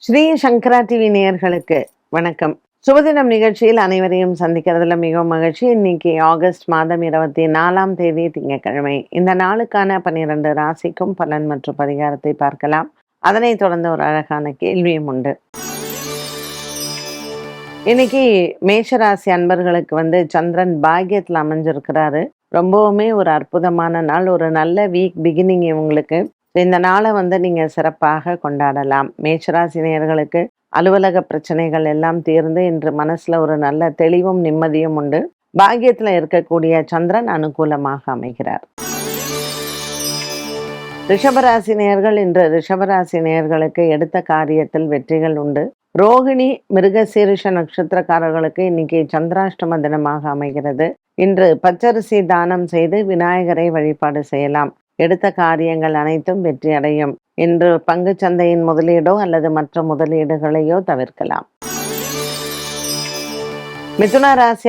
ஸ்ரீ சங்கரா TV நேயர்களுக்கு வணக்கம். சுபதினம் நிகழ்ச்சியில் அனைவரையும் சந்திக்கிறதுல மிகவும் மகிழ்ச்சி. இன்னைக்கு ஆகஸ்ட் மாதம் 24ஆம் தேதி திங்கட்கிழமை. இந்த நாளுக்கான 12 ராசிக்கும் பலன் மற்றும் பரிகாரத்தை பார்க்கலாம். அதனைத் தொடர்ந்து ஒரு அழகான கேள்வியும் உண்டு. இன்னைக்கு மேஷராசி அன்பர்களுக்கு சந்திரன் பாக்கியத்தில் அமைஞ்சிருக்கிறாரு. ரொம்பவுமே ஒரு அற்புதமான நாள், ஒரு நல்ல வீக் பிகினிங் இவங்களுக்கு. இந்த நாளை நீங்க சிறப்பாக கொண்டாடலாம். மேஷராசி நேயர்களுக்கு அலுவலக பிரச்சனைகள் எல்லாம் தீர்ந்து இன்று மனசுல ஒரு நல்ல தெளிவும் நிம்மதியும் உண்டு. பாக்கியத்துல இருக்கக்கூடிய சந்திரன் அனுகூலமாக அமைகிறார். ரிஷபராசி நேயர்கள் இன்று ரிஷபராசி நேயர்களுக்கு எடுத்த காரியத்தில் வெற்றிகள் உண்டு. ரோகிணி மிருகசீரிஷ நட்சத்திரக்காரர்களுக்கு இன்னைக்கு சந்திராஷ்டம தினமாக அமைகிறது. இன்று பச்சரிசி தானம் செய்து விநாயகரை வழிபாடு செய்யலாம். எடுத்த காரியங்கள் அனைத்தும் வெற்றி அடையும். இன்று பங்கு சந்தையின் முதலீடோ அல்லது மற்ற முதலீடுகளையோ தவிர்க்கலாம். மிதுன ராசி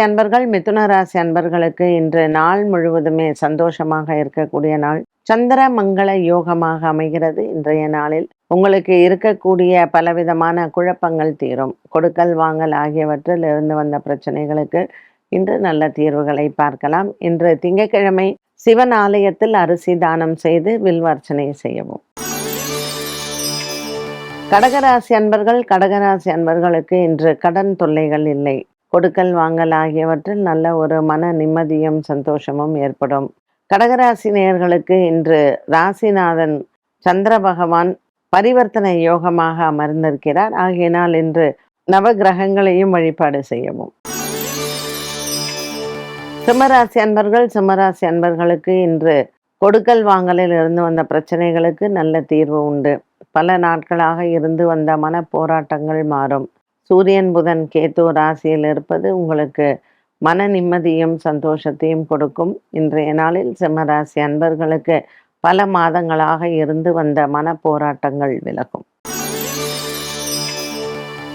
அன்பர்களுக்கு இன்று நாள் முழுவதுமே சந்தோஷமாக இருக்கக்கூடிய நாள். சந்திர மங்கள யோகமாக அமைகிறது. இன்றைய நாளில் உங்களுக்கு இருக்கக்கூடிய பலவிதமான குழப்பங்கள் தீரும். கொடுக்கல் வாங்கல் ஆகியவற்றில் இருந்து வந்த பிரச்சனைகளுக்கு இன்று நல்ல தீர்வுகளை பார்க்கலாம். இன்று திங்கட்கிழமை சிவன் ஆலயத்தில் அரிசி தானம் செய்து வில்வர்ச்சனை செய்யவும். கடகராசி அன்பர்களுக்கு இன்று கடன் தொல்லைகள் இல்லை. கொடுக்கல் வாங்கல் ஆகியவற்றில் நல்ல ஒரு மன நிம்மதியும் சந்தோஷமும் ஏற்படும். கடகராசி நேயர்களுக்கு இன்று ராசிநாதன் சந்திர பகவான் பரிவர்த்தனை யோகமாக அமர்ந்திருக்கிறார். ஆகையினால் இன்று நவகிரகங்களையும் வழிபாடு செய்யவும். சிம்மராசி அன்பர்களுக்கு இன்று கொடுக்கல் வாங்கலில் இருந்து வந்த பிரச்சனைகளுக்கு நல்ல தீர்வு உண்டு. பல நாட்களாக இருந்து வந்த மன போராட்டங்கள் மாறும். சூரியன் புதன் கேது ராசியில் இருப்பது உங்களுக்கு மன நிம்மதியும் சந்தோஷத்தையும் கொடுக்கும். இன்றைய நாளில் சிம்மராசி அன்பர்களுக்கு பல மாதங்களாக இருந்து வந்த மன போராட்டங்கள் விலகும்.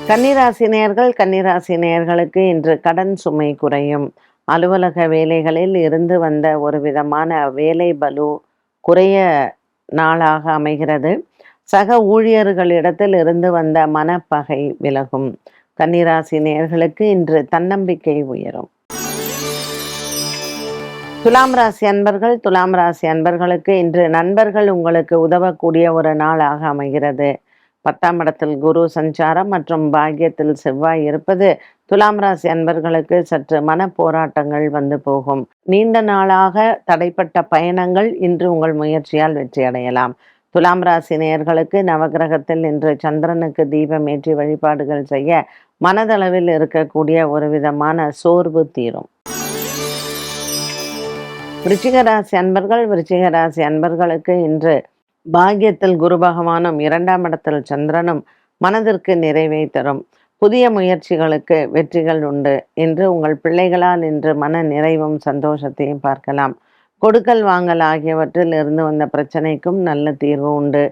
கன்னிராசி நேயர்களுக்கு இன்று கடன் சுமை குறையும். அலுவலக வேலைகளில் இருந்து வந்த ஒரு விதமான வேலை பலு குறைய நாளாக அமைகிறது. சக ஊழியர்களிடத்தில் இருந்து வந்த மனப்பகை விலகும். கன்னிராசி நேயர்களுக்கு இன்று தன்னம்பிக்கை உயரும். துலாம் ராசி அன்பர்களுக்கு இன்று நண்பர்கள் உங்களுக்கு உதவக்கூடிய ஒரு நாளாக அமைகிறது. 10ஆம் இடத்தில் குரு சஞ்சாரம் மற்றும் பாக்கியத்தில் செவ்வாய் இருப்பது துலாம் ராசி அன்பர்களுக்கு சற்று மன போராட்டங்கள் வந்து போகும். நீண்ட நாளாக தடைப்பட்ட பயணங்கள் இன்று உங்கள் முயற்சியால் வெற்றி அடையலாம். துலாம் ராசி நேயர்களுக்கு நவகிரகத்தில் இன்று சந்திரனுக்கு தீபம் ஏற்றி வழிபாடுகள் செய்ய மனதளவில் இருக்கக்கூடிய ஒரு விதமான சோர்வு தீரும். விருச்சிக ராசி அன்பர்களுக்கு இன்று பாக்கியத்தில் குரு பகவானும் 2ஆம் இடத்தில் சந்திரனும் மனதிற்கு நிறைவை தரும். புதிய முயற்சிகளுக்கு வெற்றிகள் உண்டு. இன்று உங்கள் பிள்ளைகளால் இன்று மன நிறைவும் சந்தோஷத்தையும் பார்க்கலாம். கொடுக்கல் வாங்கல் ஆகியவற்றில் இருந்து வந்த பிரச்சனைக்கும் நல்ல தீர்வு உண்டு.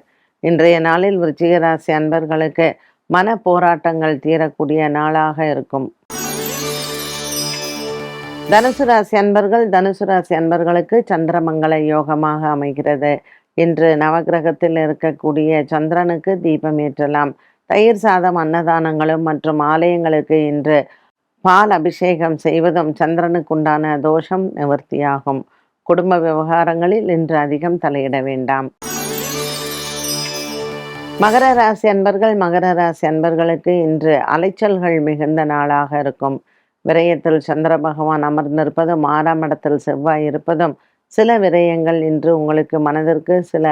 இன்றைய நாளில் விருச்சிக ராசி அன்பர்களுக்கு மன போராட்டங்கள் தீரக்கூடிய நாளாக இருக்கும். தனுசு ராசி அன்பர்களுக்கு சந்திரமங்கல யோகமாக அமைகிறது. இன்று நவகிரகத்தில் இருக்கக்கூடிய சந்திரனுக்கு தீபம் ஏற்றலாம். தயிர் சாதம் அன்னதானங்களும் மற்றும் ஆலயங்களுக்கு இன்று பால் அபிஷேகம் செய்வதும் சந்திரனுக்குண்டான தோஷம் நிவர்த்தியாகும். குடும்ப விவகாரங்களில் இன்று அதிகம் தலையிட வேண்டாம். மகர ராசி அன்பர்களுக்கு இன்று அலைச்சல்கள் மிகுந்த நாளாக இருக்கும். விரயத்தில் சந்திர பகவான் அமர்ந்திருப்பதும் 6ஆம் இடத்தில் செவ்வாய் இருப்பதும் சில விரயங்கள் இன்று உங்களுக்கு மனதிற்கு சில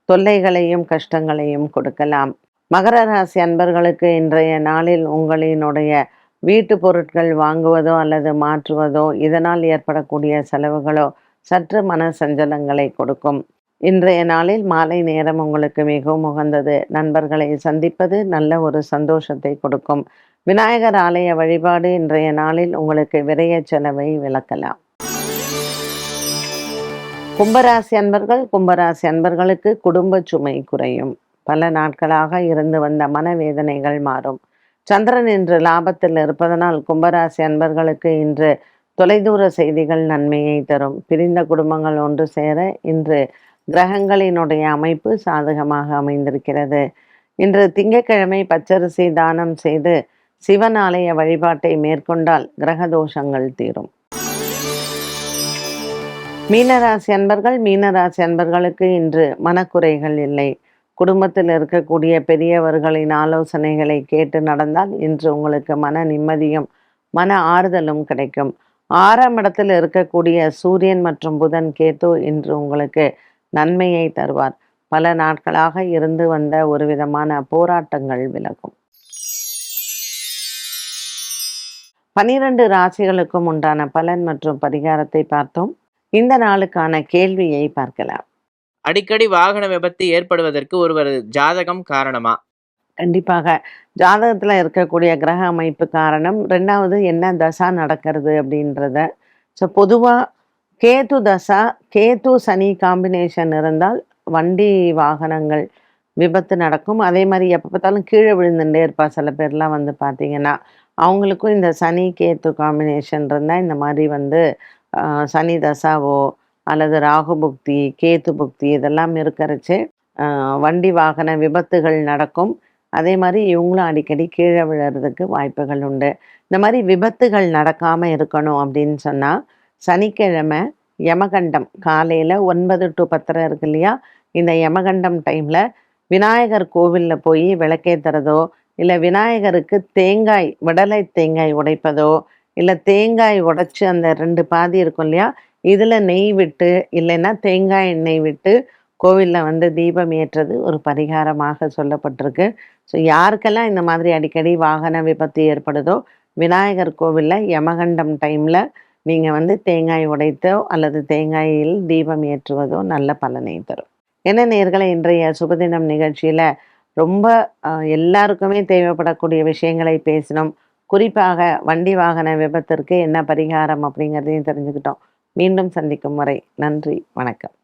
தொல்லைகளையும் கஷ்டங்களையும் கொடுக்கலாம். மகர ராசி அன்பர்களுக்கு இன்றைய நாளில் உங்களினுடைய வீட்டு பொருட்கள் வாங்குவதோ அல்லது மாற்றுவதோ இதனால் ஏற்படக்கூடிய செலவுகளோ சற்று மன சஞ்சலங்களை கொடுக்கும். இன்றைய நாளில் மாலை நேரம் உங்களுக்கு மிகவும் உகந்தது. நண்பர்களை சந்திப்பது நல்ல ஒரு சந்தோஷத்தை கொடுக்கும். விநாயகர் ஆலய வழிபாடு இன்றைய நாளில் உங்களுக்கு விரய செலவை விளக்கலாம். கும்பராசி அன்பர்களுக்கு குடும்ப சுமை குறையும். பல நாட்களாக இருந்து வந்த மனவேதனைகள் மாறும். சந்திரன் இன்று லாபத்தில் இருப்பதனால் கும்பராசி அன்பர்களுக்கு இன்று தொலைதூர செய்திகள் நன்மையை தரும். பிரிந்த குடும்பங்கள் ஒன்று சேர இன்று கிரகங்களினுடைய அமைப்பு சாதகமாக அமைந்திருக்கிறது. இன்று திங்கட்கிழமை பச்சரிசி தானம் செய்து சிவன் ஆலய வழிபாட்டை மேற்கொண்டால் கிரக தோஷங்கள் தீரும். மீனராசி அன்பர்களுக்கு இன்று மனக்குறைகள் இல்லை. குடும்பத்தில் இருக்கக்கூடிய பெரியவர்களின் ஆலோசனைகளை கேட்டு நடந்தால் இன்று உங்களுக்கு மன நிம்மதியும் மன ஆறுதலும் கிடைக்கும். 6ஆம் இடத்தில் இருக்கக்கூடிய சூரியன் மற்றும் புதன் கேது இன்று உங்களுக்கு நன்மையை தருவார். பல நாட்களாக இருந்து வந்த ஒரு விதமான போராட்டங்கள் விலகும். 12 ராசிகளுக்கும் உண்டான பலன் மற்றும் பரிகாரத்தை பார்த்தோம். இந்த நாளுக்கான கேள்வியை பார்க்கலாம். அடிக்கடி வாகன விபத்து ஏற்படுவதற்கு ஒருவர் ஜாதகம் காரணமா? கண்டிப்பாக ஜாதகத்தில் இருக்கக்கூடிய கிரக அமைப்பு காரணம். 2வது என்ன தசா நடக்கிறது அப்படின்றத. ஸோ பொதுவாக கேது தசா, கேது சனி காம்பினேஷன் இருந்தால் வண்டி வாகனங்கள் விபத்து நடக்கும். அதே மாதிரி எப்போ பார்த்தாலும் கீழே விழுந்துட்டே இருப்பா சில பேர்லாம் வந்து பார்த்தீங்கன்னா, அவங்களுக்கும் இந்த சனி கேத்து காம்பினேஷன் இருந்தால் இந்த மாதிரி வந்து சனி தசாவோ அல்லது ராகு புக்தி, கேத்து புக்தி இதெல்லாம் இருக்கிறச்சு வண்டி வாகன விபத்துகள் நடக்கும். அதே மாதிரி இவங்களும் அடிக்கடி கீழே விழுறதுக்கு வாய்ப்புகள் உண்டு. இந்த மாதிரி விபத்துகள் நடக்காமல் இருக்கணும் அப்படின்னு சொன்னால் சனிக்கிழமை யமகண்டம் காலையில் 9 to 10 இருக்கு இல்லையா, இந்த யமகண்டம் டைமில் விநாயகர் கோவிலில் போய் விளக்கேற்றுறதோ, இல்லை விநாயகருக்கு தேங்காய் விடலை தேங்காய் உடைப்பதோ, இல்லை தேங்காய் உடைச்சி அந்த 2 பாதி இருக்கும் இல்லையா, இதில் நெய் விட்டு இல்லைன்னா தேங்காய் எண்ணெய் விட்டு கோவிலில் வந்து தீபம் ஏற்றுறது ஒரு பரிகாரமாக சொல்லப்பட்டிருக்கு. ஸோ யாருக்கெல்லாம் இந்த மாதிரி அடிக்கடி வாகன விபத்து ஏற்படுதோ விநாயகர் கோவிலில் யமகண்டம் டைமில் நீங்கள் வந்து தேங்காய் உடைத்தோ அல்லது தேங்காயில் தீபம் ஏற்றுவதோ நல்ல பலனை தரும். என்ன நேயர்களே, இன்றைய சுபதினம் நிகழ்ச்சியில் ரொம்ப எல்லாருக்குமே தேவைப்படக்கூடிய விஷயங்களை பேசினோம். குறிப்பாக வண்டி வாகன விபத்திற்கு என்ன பரிகாரம் அப்படிங்கிறதையும் தெரிஞ்சுக்கிட்டோம். மீண்டும் சந்திக்கும் வரை நன்றி, வணக்கம்.